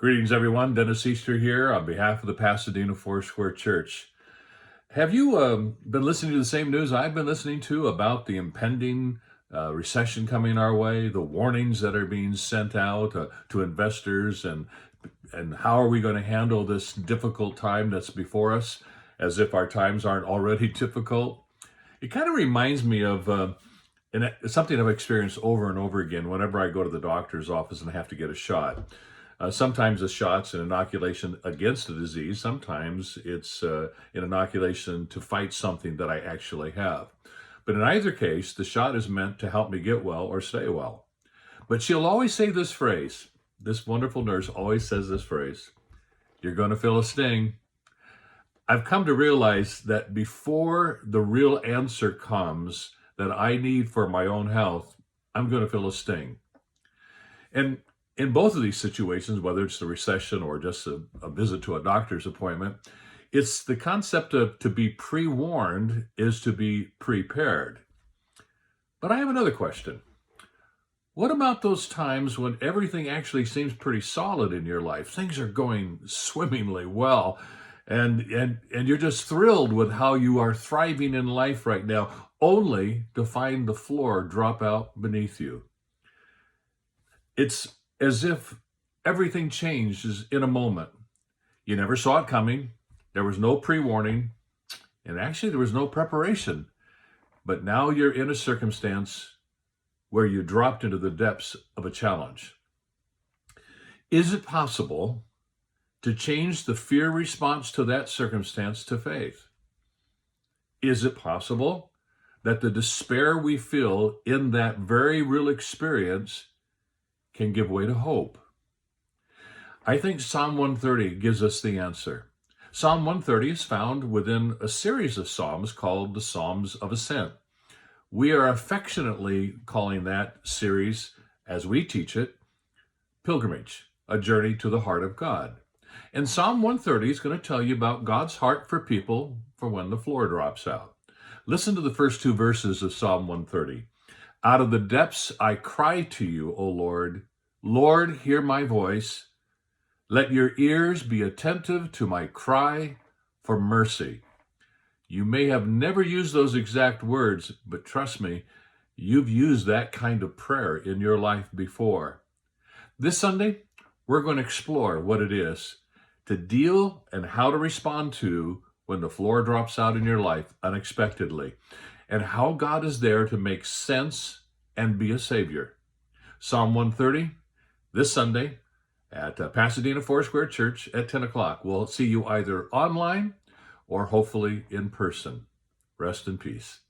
Greetings, everyone. Dennis Easter here on behalf of the Pasadena Foursquare Church. Have you been listening to the same news I've been listening to about the impending recession coming our way, the warnings that are being sent out to investors, and how are we going to handle this difficult time that's before us, as if our times aren't already difficult? It kind of reminds me of and it's something I've experienced over and over again whenever I go to the doctor's office and have to get a shot. Sometimes the shot's an inoculation against a disease. Sometimes it's an inoculation to fight something that I actually have. But in either case, the shot is meant to help me get well or stay well. But she'll always say this phrase. This wonderful nurse always says this phrase: "You're going to feel a sting." I've come to realize that before the real answer comes that I need for my own health, I'm going to feel a sting. And in both of these situations, whether it's the recession or just a visit to a doctor's appointment, it's the concept of to be pre-warned is to be prepared. But I have another question. What about those times when everything actually seems pretty solid in your life? Things are going swimmingly well, and you're just thrilled with how you are thriving in life right now, only to find the floor drop out beneath you. It's as if everything changes in a moment. You never saw it coming. There was no pre-warning, and actually there was no preparation. But now you're in a circumstance where you dropped into the depths of a challenge. Is it possible to change the fear response to that circumstance to faith? Is it possible that the despair we feel in that very real experience can give way to hope? I think Psalm 130 gives us the answer. Psalm 130 is found within a series of psalms called the Psalms of Ascent. We are affectionately calling that series, as we teach it, Pilgrimage, a journey to the heart of God. And Psalm 130 is going to tell you about God's heart for people for when the floor drops out. Listen to the first two verses of Psalm 130. "Out of the depths I cry to you, O Lord. Lord, hear my voice. Let your ears be attentive to my cry for mercy." You may have never used those exact words, but trust me, you've used that kind of prayer in your life before. This Sunday, we're going to explore what it is to deal and how to respond to when the floor drops out in your life unexpectedly, and how God is there to make sense and be a savior. Psalm 130, this Sunday at Pasadena Foursquare Church at 10 o'clock. We'll see you either online or hopefully in person. Rest in peace.